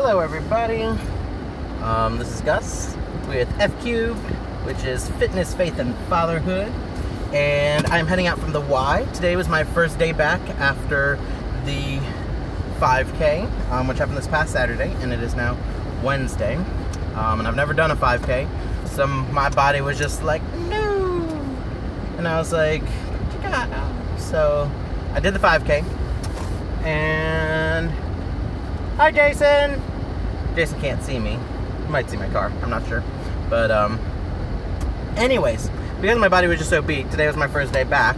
Hello everybody, this is Gus with F Cubed, which is Fitness, Faith, and Fatherhood, and I'm heading out from the Y. Today was my first day back after the 5K, which happened this past Saturday, and it is now Wednesday, and I've never done a 5K, so my body was just like, no, and I was like, God. So I did the 5K, and hi, Jason. Jason can't see me. He might see my car. I'm not sure. But, anyways, because my body was just so beat, today was my first day back.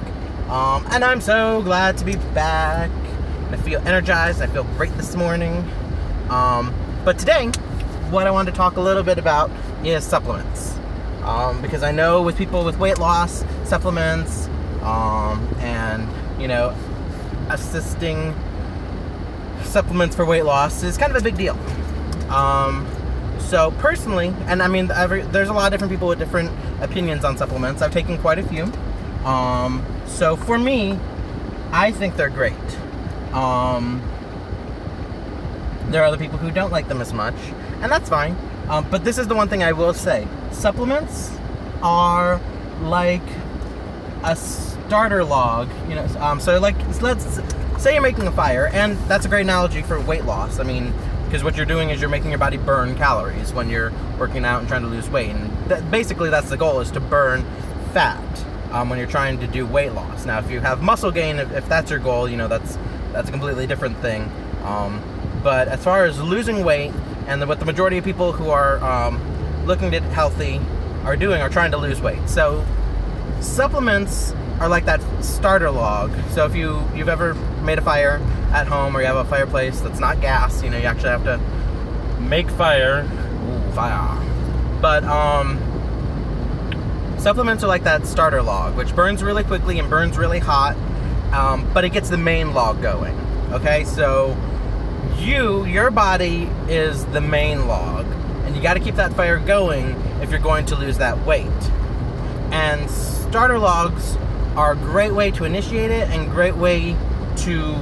And I'm so glad to be back. And I feel energized. I feel great this morning. But today, what I wanted to talk a little bit about is supplements. Because I know with people with weight loss, supplements, and, you know, assisting supplements for weight loss is kind of a big deal. So personally, and I mean, there's a lot of different people with different opinions on supplements. I've taken quite a few. So for me, I think they're great. There are other people who don't like them as much, and that's fine. But this is the one thing I will say. Supplements are like a starter log, you know, so like, let's say you're making a fire, and that's a great analogy for weight loss. I mean, because what you're doing is you're making your body burn calories when you're working out and trying to lose weight, and basically that's the goal, is to burn fat when you're trying to do weight loss. Now, if you have muscle gain, if that's your goal, you know, that's a completely different thing. But as far as losing weight, and what the majority of people who are looking to get healthy are doing, are trying to lose weight. So supplements are like that starter log. So if you've ever made a fire at home, or you have a fireplace that's not gas, you know, you actually have to make fire. Ooh, fire. But supplements are like that starter log, which burns really quickly and burns really hot, but it gets the main log going. Okay, so your body is the main log, and you got to keep that fire going if you're going to lose that weight. And starter logs are a great way to initiate it, and great way to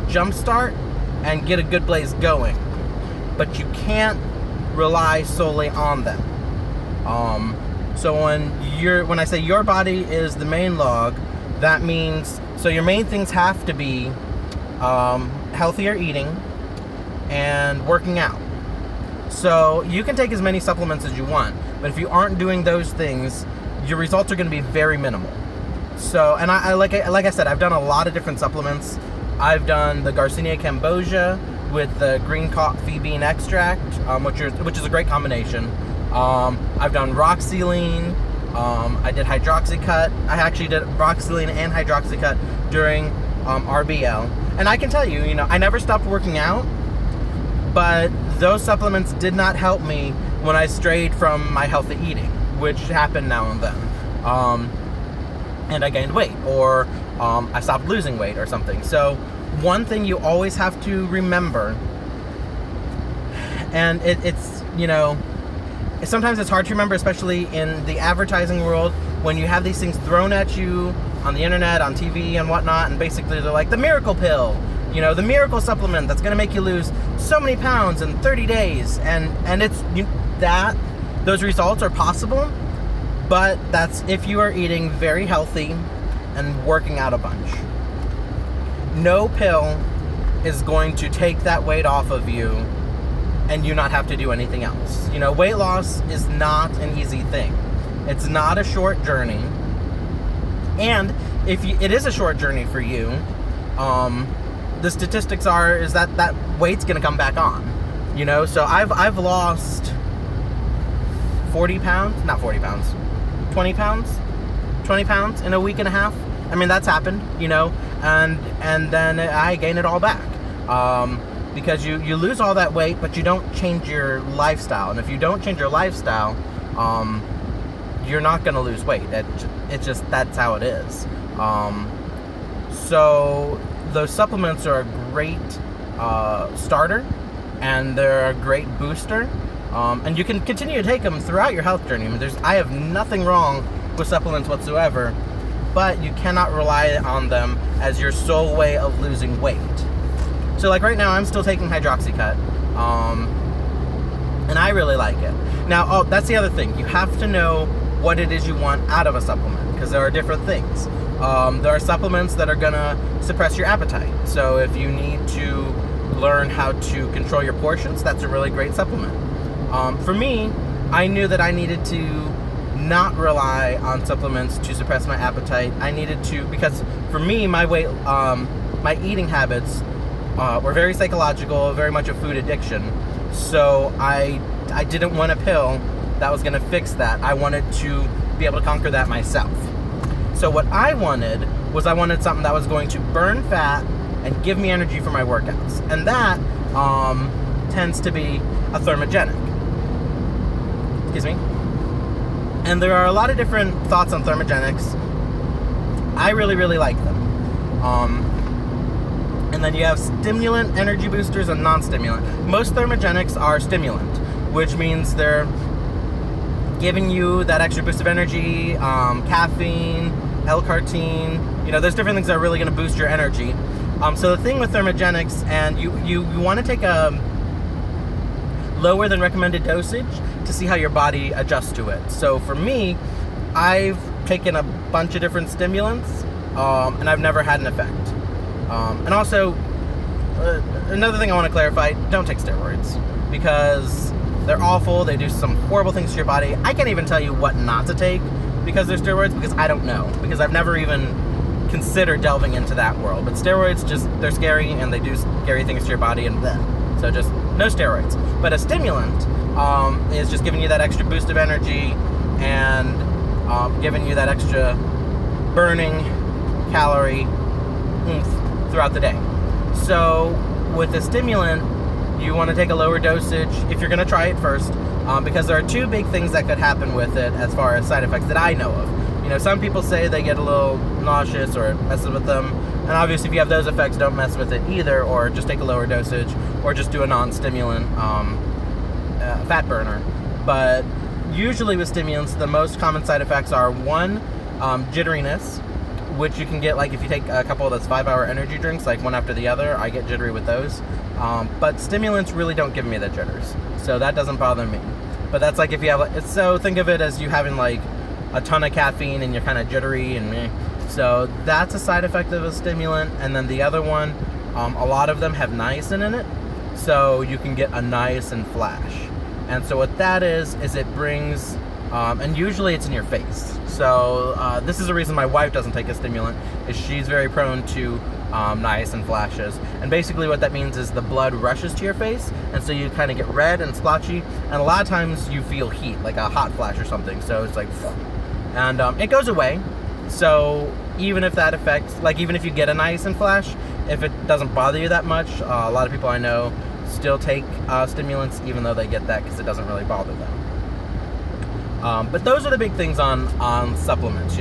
jumpstart and get a good blaze going. But you can't rely solely on them. So when I say your body is the main log, that means, so your main things have to be healthier eating and working out. So you can take as many supplements as you want, but if you aren't doing those things, your results are going to be very minimal. So, and I like I said, I've done a lot of different supplements. I've done the Garcinia cambogia with the green coffee bean extract, which is a great combination. I've done Roxylene. I did Hydroxycut. I actually did Roxylene and Hydroxycut during RBL. And I can tell you, you know, I never stopped working out, but those supplements did not help me when I strayed from my healthy eating, which happened now and then. And I gained weight, or I stopped losing weight or something. So one thing you always have to remember, and it's, you know, sometimes it's hard to remember, especially in the advertising world, when you have these things thrown at you on the internet, on TV and whatnot, and basically they're like the miracle pill, you know, the miracle supplement that's going to make you lose so many pounds in 30 days. And it's those results are possible, but that's if you are eating very healthy and working out a bunch. No pill is going to take that weight off of you and you not have to do anything else. You know, weight loss is not an easy thing. It's not a short journey. And if it is a short journey for you, the statistics is that weight's going to come back on. You know, so I've lost 40 pounds, not 40 pounds, 20 pounds in a week and a half. I mean, that's happened, you know, and then I gain it all back. Because you lose all that weight, but you don't change your lifestyle. And if you don't change your lifestyle, you're not going to lose weight. It's just, that's how it is. So those supplements are a great starter, and they're a great booster. And you can continue to take them throughout your health journey. I mean, I have nothing wrong with supplements whatsoever, but you cannot rely on them as your sole way of losing weight. So like right now I'm still taking hydroxycut, and I really like it. Now, that's the other thing. You have to know what it is you want out of a supplement, because there are different things. There are supplements that are gonna suppress your appetite. So if you need to learn how to control your portions, that's a really great supplement. For me, I knew that I needed to not rely on supplements to suppress my appetite. I needed to, because for me, my eating habits were very psychological, very much a food addiction. So I didn't want a pill that was going to fix that. I wanted to be able to conquer that myself. So what I wanted something that was going to burn fat and give me energy for my workouts. And that tends to be a thermogenic. Excuse me. And there are a lot of different thoughts on thermogenics. I really, really like them. And then you have stimulant, energy boosters, and non-stimulant. Most thermogenics are stimulant, which means they're giving you that extra boost of energy, caffeine, L-carnitine. There's different things that are really going to boost your energy. So the thing with thermogenics, and you want to take a lower than recommended dosage to see how your body adjusts to it. So for me, I've taken a bunch of different stimulants, and I've never had an effect. And also, another thing I want to clarify, don't take steroids, because they're awful. They do some horrible things to your body. I can't even tell you what not to take because they're steroids, because I don't know, because I've never even considered delving into that world. But steroids, they're scary, and they do scary things to your body, and bleh. So just no steroids. But a stimulant is just giving you that extra boost of energy and giving you that extra burning calorie oomph throughout the day. So with a stimulant, you want to take a lower dosage if you're going to try it first, because there are two big things that could happen with it as far as side effects that I know of. Some people say they get a little nauseous or it messes with them, and obviously if you have those effects, don't mess with it either, or just take a lower dosage, or just do a non-stimulant fat burner. But usually with stimulants, the most common side effects are one, jitteriness, which you can get like if you take a couple of those 5-hour energy drinks, like one after the other. I get jittery with those. But stimulants really don't give me the jitters, so that doesn't bother me. But that's like if you have, so think of it as you having like a ton of caffeine and you're kind of jittery and meh. So that's a side effect of a stimulant. And then the other one, a lot of them have niacin in it, so you can get a niacin flash. And so what that is it brings, and usually it's in your face. So this is the reason my wife doesn't take a stimulant, is she's very prone to niacin flashes. And basically what that means is the blood rushes to your face, and so you kind of get red and splotchy, and a lot of times you feel heat, like a hot flash or something. So it's like, and it goes away. So even if that affects, like even if you get a niacin flash, if it doesn't bother you that much, a lot of people I know still take stimulants even though they get that, because it doesn't really bother them. But those are the big things on supplements.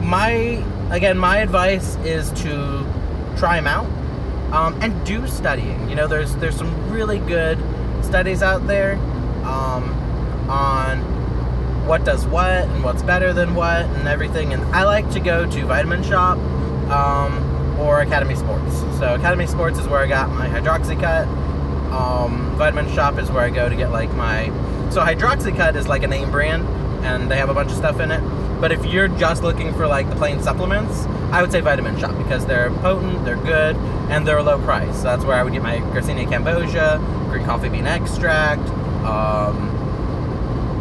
My advice is to try them out, and do studying. There's some really good studies out there on what does what and what's better than what and everything. And I like to go to Vitamin Shop or Academy Sports. So Academy Sports is where I got my hydroxycut. Vitamin Shop is where I go to get like my... So hydroxycut is like a name brand, and they have a bunch of stuff in it. But if you're just looking for like the plain supplements, I would say Vitamin Shop, because they're potent, they're good, and they're a low price. So that's where I would get my Garcinia cambogia, green coffee bean extract.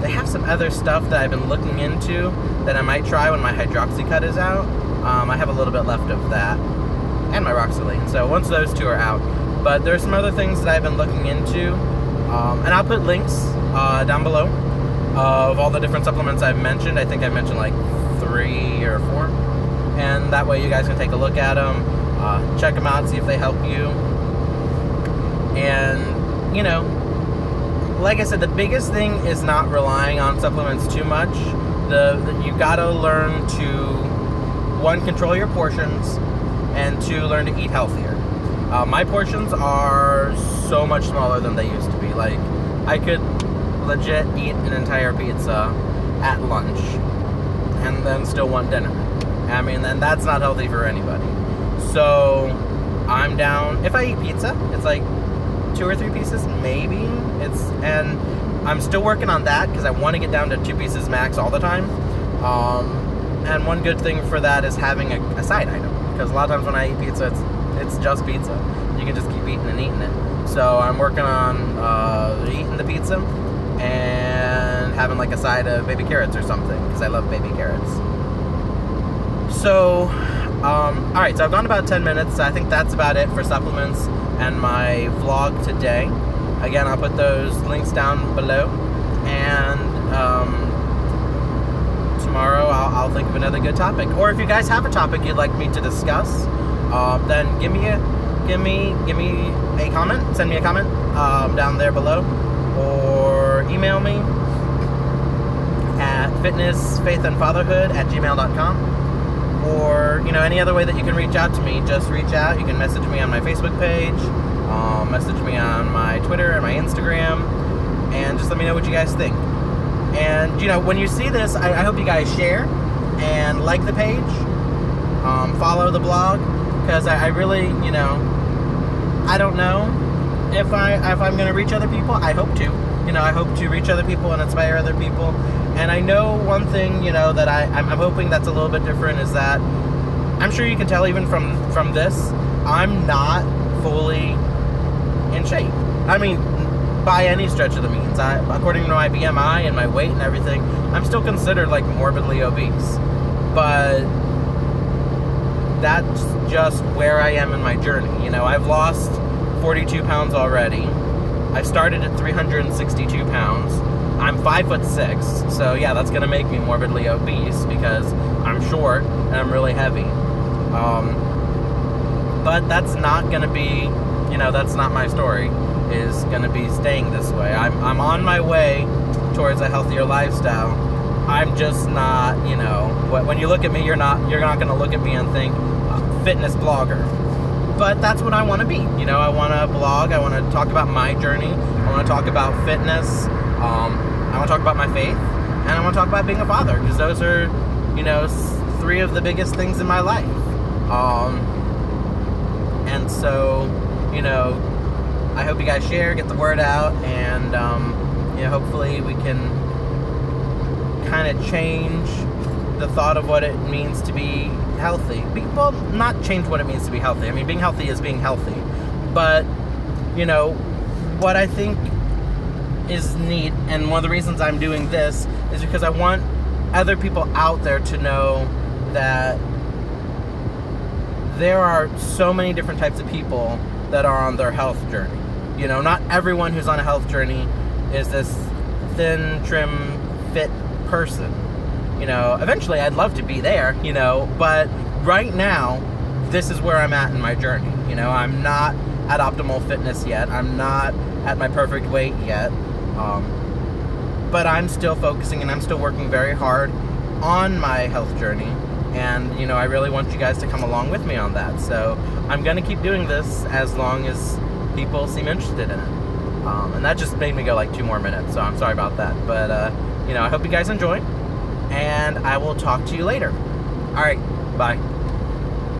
They have some other stuff that I've been looking into that I might try when my hydroxycut is out. I have a little bit left of that, and my Roxaline. So once those two are out. But there's some other things that I've been looking into, and I'll put links down below of all the different supplements I've mentioned. I think I mentioned like 3 or 4, and that way you guys can take a look at them, check them out, see if they help you. And like I said, the biggest thing is not relying on supplements too much. You gotta learn to, 1, control your portions, and 2, learn to eat healthier. My portions are so much smaller than they used to be. Like, I could legit eat an entire pizza at lunch and then still want dinner. I mean, and that's not healthy for anybody. So I'm down. If I eat pizza, it's like 2 or 3 pieces, maybe. And I'm still working on that because I want to get down to 2 pieces max all the time. And one good thing for that is having a side item, because a lot of times when I eat pizza, it's just pizza. You can just keep eating and eating it. So I'm working on eating the pizza and having like a side of baby carrots or something, because I love baby carrots. So, alright, so I've gone about 10 minutes. I think that's about it for supplements and my vlog today. Again, I'll put those links down below. And tomorrow I'll think of another good topic. Or if you guys have a topic you'd like me to discuss, then give me a comment. Send me a comment down there below. Or email me at fitnessfaithandfatherhood@gmail.com. Or, any other way that you can reach out to me, just reach out. You can message me on my Facebook page, message me on my Twitter and my Instagram, and just let me know what you guys think. And, when you see this, I hope you guys share and like the page, follow the blog, because I really, I don't know if I'm going to reach other people. I hope to. I hope to reach other people and inspire other people. And I know one thing, that I'm hoping that's a little bit different is that I'm sure you can tell even from this, I'm not fully in shape. I mean, by any stretch of the means. According to my BMI and my weight and everything, I'm still considered like morbidly obese. But that's just where I am in my journey. I've lost 42 pounds already. I started at 362 pounds. I'm 5'6", so yeah, that's gonna make me morbidly obese because I'm short and I'm really heavy. But that's not gonna be, that's not my story. Is gonna be staying this way. I'm on my way towards a healthier lifestyle. I'm just not, when you look at me, you're not gonna look at me and think fitness blogger. But that's what I want to be. I want to blog. I want to talk about my journey. I want to talk about fitness. I want to talk about my faith. And I want to talk about being a father. Because those are, 3 of the biggest things in my life. And so, I hope you guys share, get the word out. And, hopefully we can kind of change the thought of what it means to be healthy. Well, not change what it means to be healthy. I mean, being healthy is being healthy. But, what I think is neat, and one of the reasons I'm doing this, is because I want other people out there to know that there are so many different types of people that are on their health journey. Not everyone who's on a health journey is this thin, trim, fit person. Eventually I'd love to be there, but right now, this is where I'm at in my journey. I'm not at optimal fitness yet. I'm not at my perfect weight yet. But I'm still focusing and I'm still working very hard on my health journey. And, I really want you guys to come along with me on that. So I'm going to keep doing this as long as people seem interested in it. And that just made me go like 2 more minutes, so I'm sorry about that. But, I hope you guys enjoy. And I will talk to you later. All right, bye.